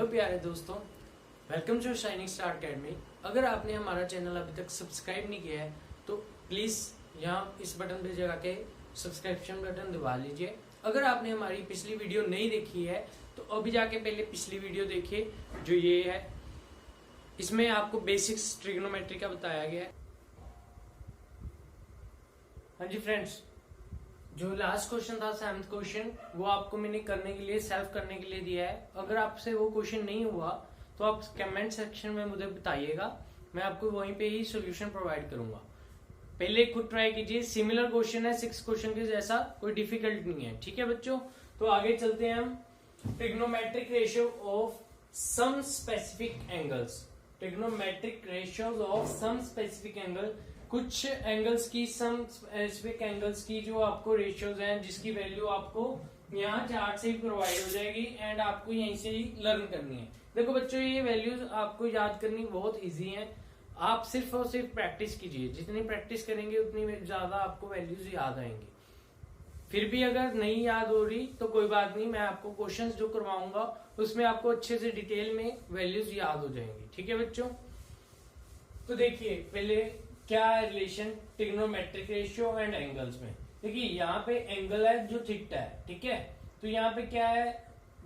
Hello प्यारे दोस्तों, welcome to shining star academy. अगर आपने हमारा चैनल अभी तक सब्सक्राइब नहीं किया है तो प्लीज़ यहाँ इस बटन पे जगह के सब्सक्रिप्शन बटन दबा लीजिए। अगर आपने हमारी पिछली वीडियो नहीं देखी है तो अभी जाके पहले पिछली वीडियो देखिए जो ये है। इसमें आपको बेसिक्स ट्रिग्नोमेट्री का बताया गया है। हाँ जी फ्रेंड्स, जो लास्ट क्वेश्चन था 7th क्वेश्चन, वो आपको मैंने करने के लिए सेल्फ करने के लिए दिया है। अगर आपसे वो क्वेश्चन नहीं हुआ तो आप कमेंट सेक्शन में मुझे बताइएगा, मैं आपको वहीं पे ही सॉल्यूशन प्रोवाइड करूंगा। पहले खुद ट्राई कीजिए, सिमिलर क्वेश्चन है 6 क्वेश्चन के जैसा, कोई डिफिकल्ट नहीं है। ठीक है बच्चों, तो आगे चलते हैं हम। Trigonometric ratio of some specific angles. Trigonometric ratios of some specific angle, कुछ एंगल्स की, सम स्पेसिफिक एंगल्स की जो आपको रेशियोज हैं, जिसकी वैल्यू आपको यहाँ चार्ट से ही प्रोवाइड हो जाएगी एंड आपको यहीं से ही लर्न करनी है। देखो बच्चों, ये वैल्यूज आपको याद करनी बहुत इजी है। आप सिर्फ और सिर्फ प्रैक्टिस कीजिए, जितनी प्रैक्टिस करेंगे उतनी ज्यादा आपको वैल्यूज याद आएंगी। फिर भी अगर नहीं याद हो रही तो कोई बात नहीं, मैं आपको क्वेश्चंस जो करवाऊंगा उसमें आपको अच्छे से डिटेल में वैल्यूज याद हो जाएंगी। ठीक है बच्चों, तो देखिए पहले क्या है relation trigonometric ratio and angles में। देखिए यहाँ पे एंगल है जो थीटा है, ठीक है। तो यहाँ पे क्या है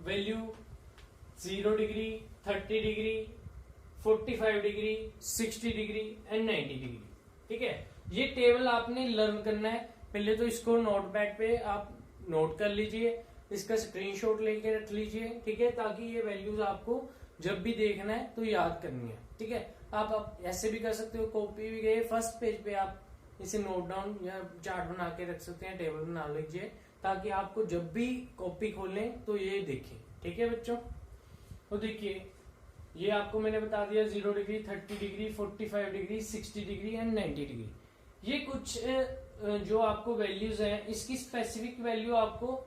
value 0 degree, 30 degree, 45 degree, 60 degree and 90 degree. ठीक है, ये टेबल आपने लर्न करना है। पहले तो इसको नोटपैड पे आप नोट कर लीजिए, इसका स्क्रीनशॉट लेके रख लीजिए, ठीक है, ताकि ये वैल्यूज आपको जब भी देखना है तो याद करनी है। ठीक है, आप ऐसे भी कर सकते हो, कॉपी भी गए फर्स्ट पेज पे आप इसे नोट डाउन या चार्ट बना के रख सकते हैं, टेबल बना लीजिए, ताकि आपको जब भी कॉपी खोलें तो ये देखें। ठीक है बच्चों, तो देखिए ये आपको मैंने बता दिया 0 degree, 30 degree, 45 degree, 60 degree and 90 degree. ये कुछ जो आपको वैल्यूज हैं, इसकी स्पेसिफिक वैल्यू आपको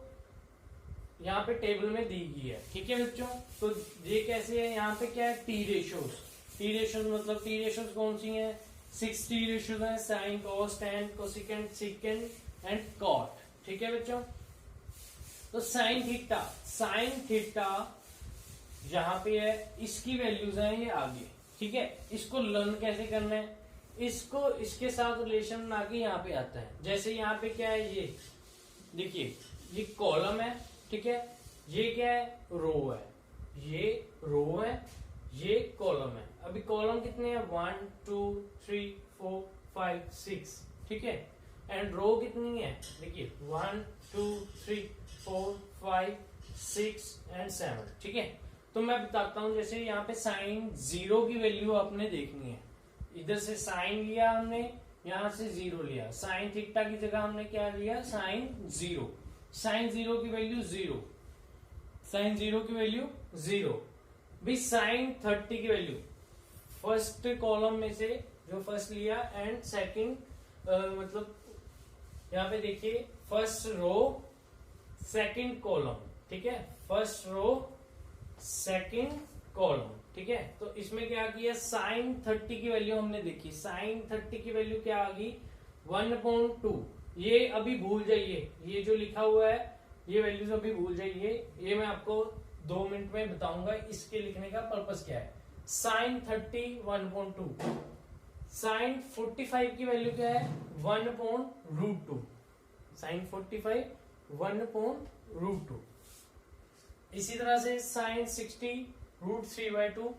यहाँ पे टेबल में दी गई है। ठीक है बच्चों, तो ये कैसे है, यहाँ पे क्या है टी रेशियोज। टी रेशियोज मतलब टी रेशियोज कौन सी हैं, 6 टी रेशियोज हैं, sine, cos, tan, cosecant, secant and cot. ठीक है बच्चों, तो साइन थीटा जहां पे है इसकी वैल्यूज हैं ये आगे। ठीक है, इसको लर्न कैसे करना है, इसको इसके साथ रिलेशन बना के यहाँ पे आता है। जैसे यहाँ पे क्या है, ये देखिए ये कॉलम है, ठीक है, ये क्या है रो है, ये रो है, ये कॉलम है। अभी कॉलम कितने हैं 1 2 3 4 5 6, ठीक है, एंड रो कितनी है देखिए 1 2 3 4 5 6 एंड 7। ठीक है, तो मैं बताता हूं, जैसे यहाँ पे साइन 0 की वैल्यू आपने देखनी है। इधर से साइन लिया हमने, यहां से 0 लिया, साइन थीटा की जगह हमने क्या लिया साइन 0। साइन 0 की वैल्यू 0, साइन 0 की वैल्यू 0। भी साइन 30 की वैल्यू फर्स्ट कॉलम में से जो फर्स्ट लिया एंड सेकंड, मतलब यहाँ पे देखिए फर्स्ट रो सेकंड कॉलम। ठीक है, फर्स्ट रो सेकंड कॉलम। ठीक है, तो इसमें क्या किया साइन 30 की वैल्यू हमने देखी, साइन 30 की वैल्यू क्या आ गई 1/2। ये अभी भूल जाइए, ये जो लिखा हुआ है ये वैल्यूज अभी भूल जाइए, ये मैं आपको 2 मिनट में बताऊंगा इसके लिखने का पर्पस क्या है। साइन 30 1/2, साइन 45 की वैल्यू क्या है 1/√2, साइन 45 1/√2। इसी तरह से साइन 60 √3/2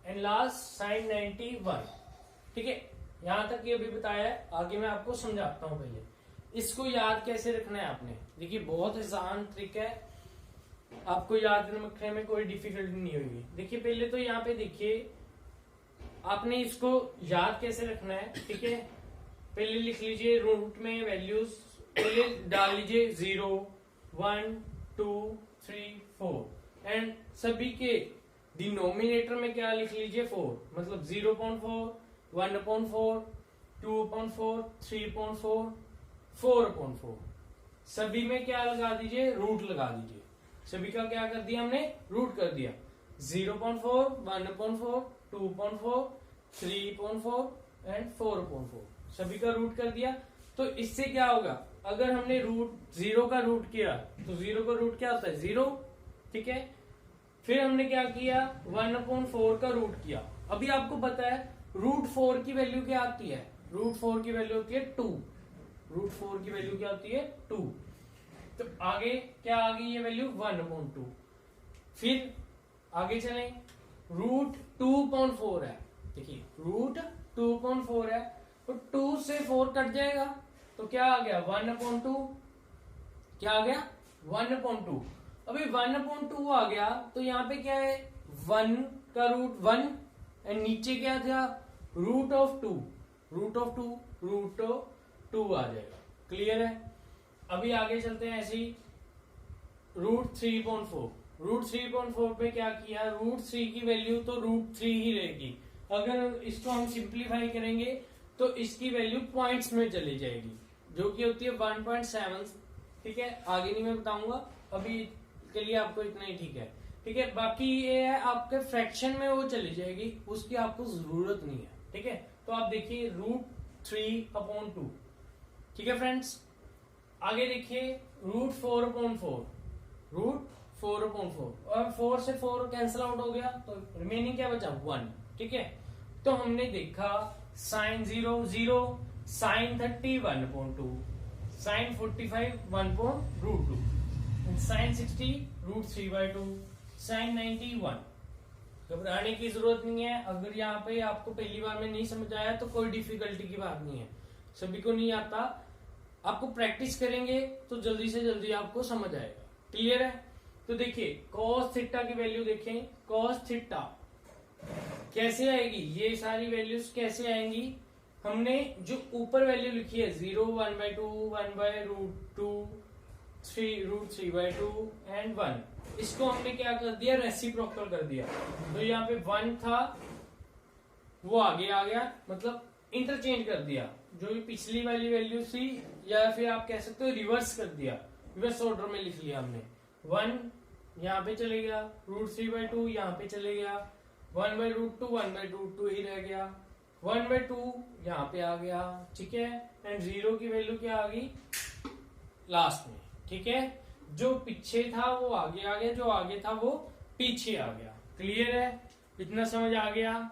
एंड लास्ट साइन 90 1। ठीक है, यहां तक ये भी बताया है, आगे मैं आपको समझाता हूं। पहले इसको याद कैसे रखना है आपने, देखिए बहुत आसान ट्रिक है, आपको याद रखने में कोई डिफिकल्टी नहीं होगी। देखिए पहले तो यहाँ पे देखिए आपने इसको याद कैसे रखना है। ठीक है, पहले लिख लीजिए रूट में वैल्यूज, पहले डाल लीजिए 0 1 2 3 4 एंड सभी के डिनोमिनेटर में क्या लिख लीजिए 4, मतलब 0.4 1/4 2/4 3/4 4/4। सभी में क्या लगा दीजिए रूट लगा दीजिए। सभी का क्या कर दिया हमने रूट कर दिया, 0.4 1/4 2/4 3/4 एंड 4/4, सभी का रूट कर दिया। तो इससे क्या होगा, अगर हमने रूट 0 का रूट किया तो 0 का रूट क्या होता है 0। ठीक है, फिर हमने क्या किया, 1/4 का रूट किया। अभी आपको पता है √4 की वैल्यू क्या आती है, √4 की वैल्यू होती है 2, √4 की वैल्यू क्या होती है 2। तो आगे क्या आ गई ये वैल्यू 1/2। फिर आगे चले, √2/4 है, देखिए √2/4 है, तो 2 से 4 कट जाएगा, तो क्या आ गया 1/2, क्या आ गया 1/2। अभी 1/2 आ गया तो यहाँ पे क्या है 1 का रूट 1 एंड नीचे क्या था √2, √2 आ जाएगा। क्लियर है। अभी आगे चलते हैं ऐसे ही, √3/4, √3/4 पे क्या किया, √3 की वैल्यू तो √3 ही रहेगी। अगर इसको हम सिंप्लीफाई करेंगे तो इसकी वैल्यू पॉइंट्स में चली जाएगी, जो कि होती है 1.7। ठीक है, आगे नहीं मैं बताऊंगा, अभी के लिए आपको इतना ही ठीक है। ठीक है, बाकी ये है आपके फ्रैक्शन में वो चली जाएगी, उसकी आपको जरूरत नहीं है। ठीक है, तो आप देखिए √3/2। ठीक है फ्रेंड्स, आगे देखिए √4/4, √4/4 और 4 से 4 कैंसिल आउट हो गया, तो रिमेनिंग क्या बचा 1। ठीक है, तो हमने देखा sin 0 0, sin 30 1/2, sin 45 1/√2, sin 60 √3/2, sin 90 1। घबराने की जरूरत नहीं है, अगर यहाँ पे आपको पहली बार में नहीं समझ आया तो कोई डिफिकल्टी की बात नहीं है, सभी को नहीं आता, आपको प्रैक्टिस करेंगे तो जल्दी से जल्दी आपको समझ आएगा। क्लियर है। तो देखिए cos थीटा की वैल्यू देखें, cos थीटा कैसे आएगी, ये सारी वैल्यूज कैसे आएंगी, हमने जो ऊपर वैल्यू लिखी है 0 1/2 1/√2 3 √3/2 एंड 1, इसको हमने क्या कर दिया रेसिप्रोकल कर दिया। तो यहाँ पे 1 था वो आगे आ गया, मतलब इंटरचेंज कर दिया, जो ये पिछली वाली वैल्यू थी, या फिर आप कह सकते हो रिवर्स कर दिया, रिवर्स ऑर्डर में लिख लिया हमने। 1 यहाँ पे चले गया, √3/2 यहाँ पे चले गया, 1/√2 1/√2 ही रह गया, 1/2 यहाँ पे आ गया। ठीक है, एंड 0 की वैल्यू क्या आ गई लास्ट में। ठीक है, जो पीछे था वो आगे आ गया, जो आगे था वो पीछे आ गया। क्लियर है, इतना समझ आ गया।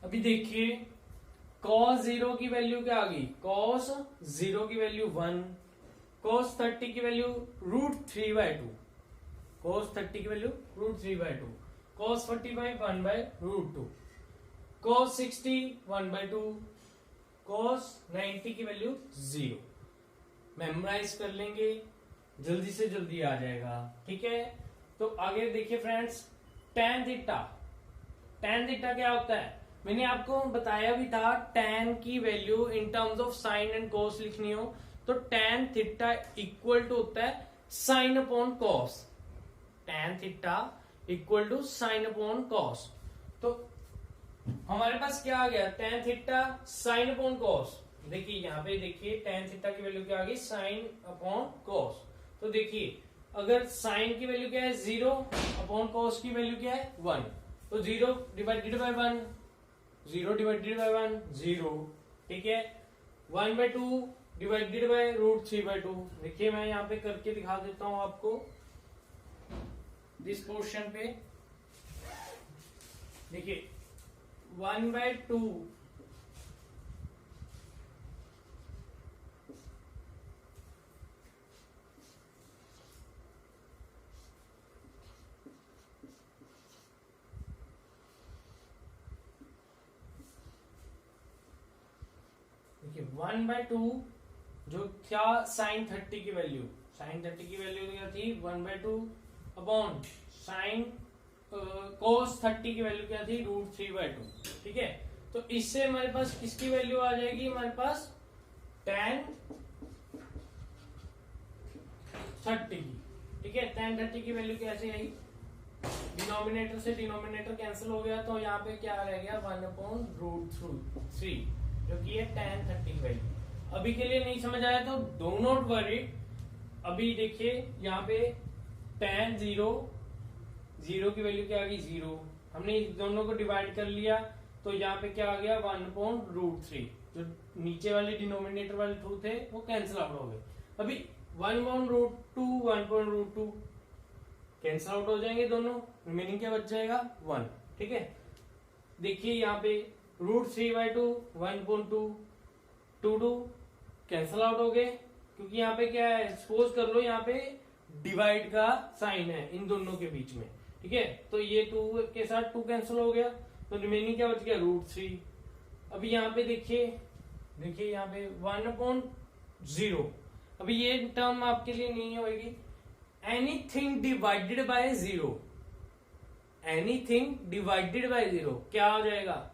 अभी देखिए cos 0 की वैल्यू क्या आ गई, cos 0 की वैल्यू 1, cos 30 की वैल्यू √3/2, cos 30 की वैल्यू √3/2, cos 45 1/√2, cos 60 1/2, cos 90 की वैल्यू 0। मेमोराइज कर लेंगे, जल्दी से जल्दी आ जाएगा। ठीक है, तो आगे देखिए friends, tan theta, tan theta क्या होता है, मैंने आपको बताया भी था, tan की value in terms of sine and cos लिखनी हो तो tan थीटा इक्वल टू होता है sin/cos, tan theta equal to sin/cos। तो हमारे पास क्या आ गया tan थीटा sin/cos। देखिए यहाँ पे देखिए tan थीटा की वैल्यू क्या आ गई sin/cos। तो देखिए अगर sin की वैल्यू क्या है 0/cos की वैल्यू क्या है 1, तो 0 डिवाइडेड बाय 1, 0 डिवाइडेड बाय 1 0। ठीक है, 1/2 डिवाइडेड बाय √3/2। देखिए मैं यहाँ पे करके दिखा देता हूं आपको दिस पोर्शन पे। देखिए 1/2 1/2 जो क्या sin 30 की वैल्यू, sin 30 की वैल्यू क्या थी 1/2 अपॉन sin cos 30 की वैल्यू क्या थी √3/2। ठीक है, तो इससे हमारे पास किसकी वैल्यू आ जाएगी, हमारे पास tan 30 की। ठीक है, tan 30 की वैल्यू कैसे आई, डिनोमिनेटर से डिनोमिनेटर कैंसिल हो गया, तो यहाँ पे क्या रह गया 1/√3, जो कि है tan 30 की वैल्यू। अभी के लिए नहीं समझ आया तो डो नॉट वरी। अभी देखिए यहाँ पे tan 0 की वैल्यू क्या आ गई 0, हमने इस दोनों को डिवाइड कर लिया, तो यहाँ पे क्या आ गया 1/√3, जो नीचे वाले डिनोमिनेटर वाले 2 थे वो कैंसिल आउट हो गए। अभी 1/√2 1/√2 कैंसिल आउट हो जाएंगे दोनों, रिमेनिंग क्या बच जाएगा 1। ठीक है, देखिए यहाँ पे √3/2 1.2 2 कैंसिल आउट हो गए, क्योंकि यहाँ पे क्या है, सपोज कर लो यहाँ पे डिवाइड का साइन है इन दोनों के बीच में। ठीक है, तो ये 2 के साथ 2 कैंसिल हो गया, तो रिमेनिंग क्या बच गया √3। अभी यहाँ पे देखिए यहाँ पे 1/0। अभी ये टर्म आपके लिए नहीं होगी, anything divided by 0, anything divided by 0 क्या हो जाएगा,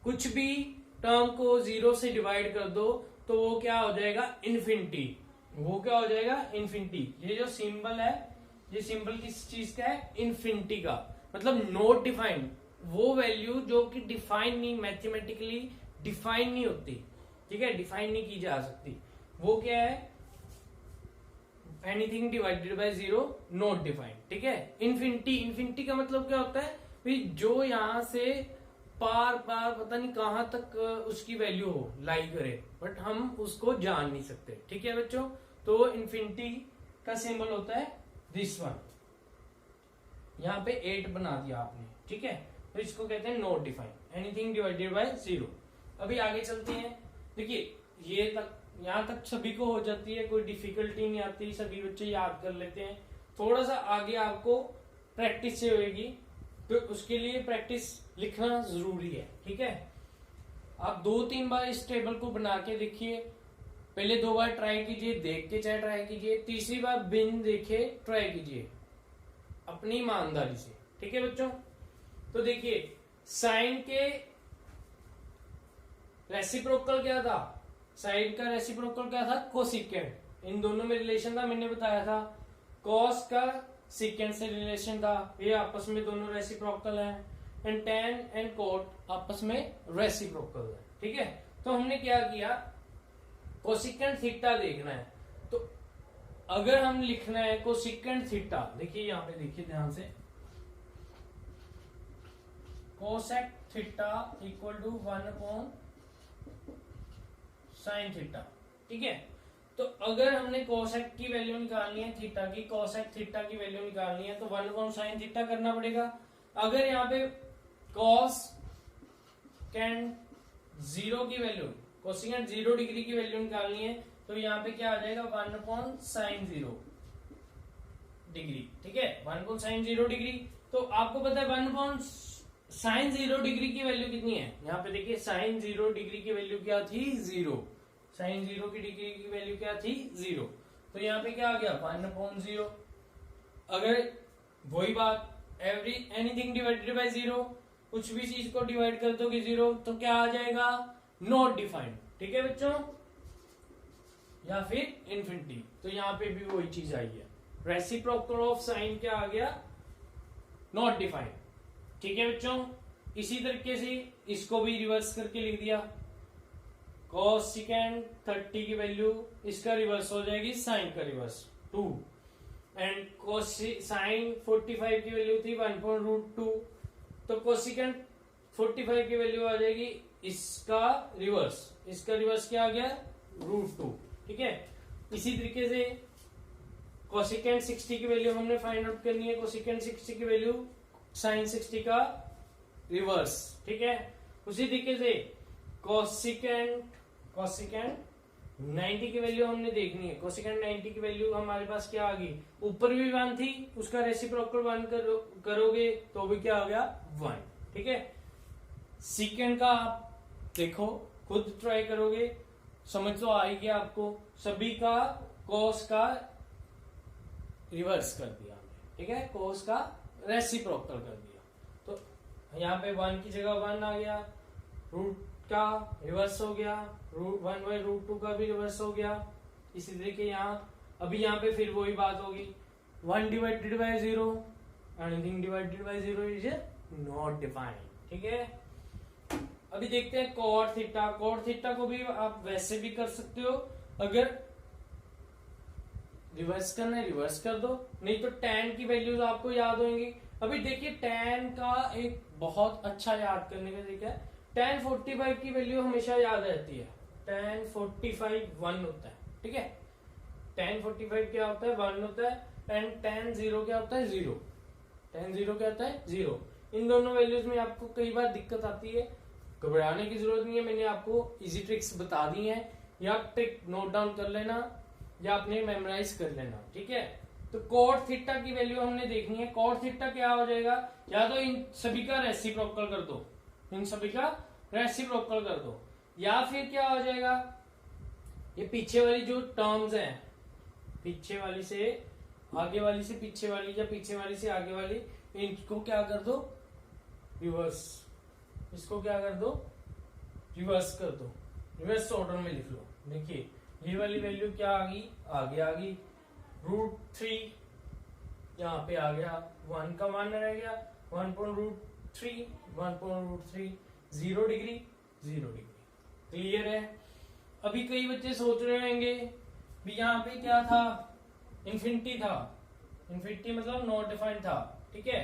कुछ भी टर्म को 0 से डिवाइड कर दो तो वो क्या हो जाएगा इन्फिनिटी, वो क्या हो जाएगा इन्फिनिटी। ये जो सिंबल है, ये सिंबल किस चीज का है, इन्फिनिटी का, मतलब नॉट डिफाइंड, वो वैल्यू जो कि डिफाइन नहीं, मैथमेटिकली डिफाइन नहीं होती। ठीक है, डिफाइन नहीं की जा सकती, वो क्या है, anything divided by 0 not defined. ठीक है, इन्फिनिटी का मतलब क्या होता है, जो यहां से पार पता नहीं कहां तक उसकी वैल्यू हो लाई करे, बट हम उसको जान नहीं सकते। ठीक है बच्चों, तो इन्फिनिटी का सिंबल होता है दिस वन, यहाँ पे 8 बना दिया आपने। ठीक है, तो इसको कहते हैं not defined, anything divided by 0। अभी आगे चलते हैं, देखिए ये तक, यहाँ तक सभी को हो जाती है, कोई डिफिकल्टी नहीं आती, सभी बच्चे याद कर लेते हैं। थोड़ा सा आगे आपको प्रैक्टिस से होगी, तो उसके लिए प्रैक्टिस लिखना जरूरी है। ठीक है, आप 2-3 बार इस टेबल को बना के देखिए, पहले 2 बार ट्राई कीजिए, देख के चाहे ट्राई कीजिए, तीसरी बार बिन देखे ट्राई कीजिए अपनी ईमानदारी से। ठीक है बच्चों, तो देखिए साइन के रेसिप्रोकल क्या था, साइन का रेसिप्रोकल क्या था, कोसिकेंट। इन दोनों में रिलेशन था, मैंने बताया था। कॉस का सिकेंट से रिलेशन था, ये आपस में दोनों रेसिप्रोकल हैं। एंड टेन एंड कोट आपस में रेसिप्रोकल है। ठीक है, तो हमने क्या किया, कोसिकेंट थीटा देखना है, तो अगर हम लिखना है कोसिकेंट थीटा, देखिए यहाँ पे देखिए ध्यान से, cosec theta equal to 1/sin theta. ठीक है, तो अगर हमने कोसेक की वैल्यू निकालनी है थीटा की, कोसेक थीटा की वैल्यू निकालनी है, तो 1/sin थीटा करना पड़ेगा। अगर यहाँ पे कॉस कैन 0 की वैल्यू, कोसिकेंट 0 डिग्री की वैल्यू निकालनी है, तो यहाँ पे क्या आ जाएगा 1/sin 0 डिग्री। ठीक है, 1/sin 0 डिग्री, तो आपको पता है 1/sin 0 डिग्री की वैल्यू कितनी है, यहाँ पे देखिए sin 0 डिग्री की वैल्यू क्या थी 0, sin 0 की डिग्री की वैल्यू क्या थी 0, तो यहाँ पे क्या आ गया 1/0। अगर वही बात एनीथिंग डिवाइडेड बाय 0, कुछ भी चीज को डिवाइड कर दोगे 0, तो क्या आ जाएगा नॉट डिफाइंड। ठीक है बच्चों, या फिर इन्फिनिटी, तो यहाँ पे भी वही चीज आई है, रेसिप्रोकल ऑफ साइन क्या आ गया, नॉट डिफाइंड। ठीक है बच्चों, इसी तरीके से इसको भी रिवर्स करके लिख दिया, कोसिकेंट 30 की वैल्यू, इसका रिवर्स हो जाएगी साइन का रिवर्स 2, एंड साइन 45 की वैल्यू थी 1/√2, तो कोसिकेंट 45 की वैल्यू आ जाएगी इसका रिवर्स क्या आ गया √2। ठीक है, इसी तरीके से कोसिकेंट 60 की वैल्यू हमने फाइंड आउट करनी है, कोसिकेंट 60 की वैल्यू साइन 60 का रिवर्स। ठीक है, उसी तरीके से कोसिकेंट 90 की वैल्यू हमने देखनी है, कोसिकेंट 90 की वैल्यू हमारे पास क्या आ गई, ऊपर भी 1 थी, उसका रेसिप्रोकल 1 करोगे तो भी क्या आ गया 1। ठीक है, सीकेंट का आप देखो, खुद ट्राई करोगे, समझ तो आ ही गया आपको, सभी का कॉस का रिवर्स कर दिया हमने। ठीक है, कॉस का रेसिप्रोकल कर दिया, तो यहाँ पे 1 की जगह 1 आ गया, रूट का रिवर्स हो गया, √1/√2 का भी रिवर्स हो गया। इसी तरीके यहाँ अभी यहाँ पे फिर वही बात होगी, 1 divided by 0, anything divided by 0 is not defined. ठीक है, अभी देखते हैं कॉट थीटा। कॉट थीटा को भी आप वैसे भी कर सकते हो, अगर रिवर्स करना है रिवर्स कर दो, नहीं तो tan की वैल्यूज आपको याद होंगी। अभी देखिए tan का एक बहुत अच्छा याद करने का तरीका है, tan 45 की वैल्यू हमेशा याद रहती है, tan 45 1 होता है। ठीक है, tan 45 क्या होता है 1 होता है, एंड tan 0 क्या होता है 0। tan 0 क्या होता है 0। इन दोनों वैल्यूज में आपको कई बार दिक्कत आती है, घबराने की जरूरत नहीं है, मैंने आपको इजी ट्रिक्स बता दी हैं, या ट्रिक नोट डाउन कर लेना या अपने मेमोराइज कर लेना, ठीक है। तो cot थीटा की वैल्यू हमने देखनी है। cot थीटा क्या हो जाएगा, या तो इन सभी का रेसिप्रोकल कर दो, इन सभी का रेसिप्रोकल कर दो, या फिर क्या हो जाएगा, ये पीछे वाली जो टर्म्स हैं, पीछे वाली से आगे वाली से पीछे वाली या पीछे वाली से आगे वाली, इनको क्या कर दो रिवर्स, इसको क्या कर दो रिवर्स कर दो, रिवर्स ऑर्डर में लिख लो। देखिए ये वाली वैल्यू क्या आ गई, आगे आ गई √3, यहाँ पे आ गया 1 का 1 रह गया 1.√3 1.√3 0 डिग्री 0 डिग्री। क्लियर है। अभी कई बच्चे सोच रहे होंगे भी यहाँ पे क्या था, इन्फिनिटी था, इन्फिनिटी मतलब नॉट डिफाइंड था, ठीक है।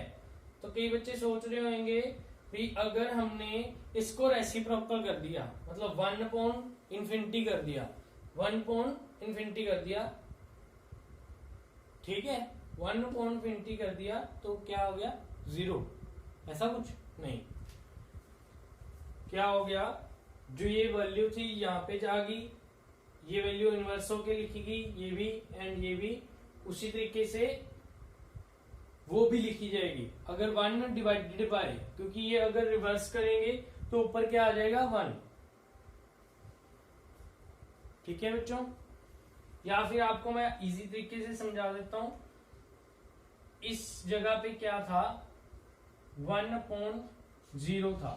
तो कई बच्चे सोच रहे होंगे भी अगर हमने इसको रेसिप्रोकल कर दिया, मतलब 1/∞ कर दिया, 1/∞ कर दिया, ठीक है, 1/∞ कर दिया तो क्या हो गया 0, ऐसा कुछ नहीं। क्या हो गया, जो ये वैल्यू थी यहाँ पे जा गई, ये वैल्यू इनवर्स होके लिखी ये भी एंड ये भी उसी तरीके से वो भी लिखी जाएगी अगर 1 डिवाइडेड बाय, क्योंकि ये अगर रिवर्स करेंगे तो ऊपर क्या आ जाएगा 1, ठीक है बच्चों। या फिर आपको मैं इजी तरीके से समझा देता हूं, इस जगह पे क्या था 1/0 था,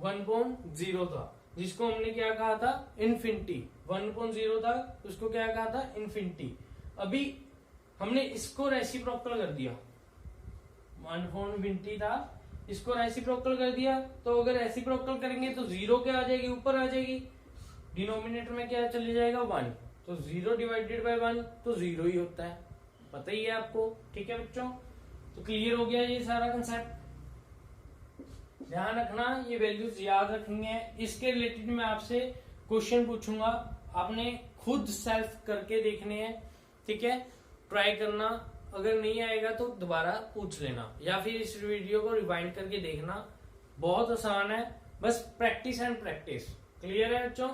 1/0 था, जिसको हमने क्या कहा था इन्फिनिटी, 1/0 था उसको क्या कहा था इन्फिनिटी। अभी हमने इसको रेसिप्रोकल कर दिया, 1/∞ था, इसको रेसिप्रोकल कर दिया, तो अगर रेसिप्रोकल करेंगे तो 0 क्या आ जाएगी, ऊपर आ जाएगी, डिनोमिनेटर में क्या चले जाएगा 1, तो 0 डिवाइडेड बाय 1 तो 0 ही होता है, पता ही है आपको, ठीक है बच्चों। तो क्लियर हो गया ये सारा कंसेप्ट। ध्यान रखना, ये वैल्यूज याद रखनी है। इसके रिलेटेड मैं आपसे क्वेश्चन पूछूंगा, आपने खुद सेल्फ करके देखने हैं, ठीक है। ट्राई करना, अगर नहीं आएगा तो दोबारा पूछ लेना, या फिर इस वीडियो को रिवाइंड करके देखना, बहुत आसान है, बस प्रैक्टिस एंड प्रैक्टिस। क्लियर है बच्चों।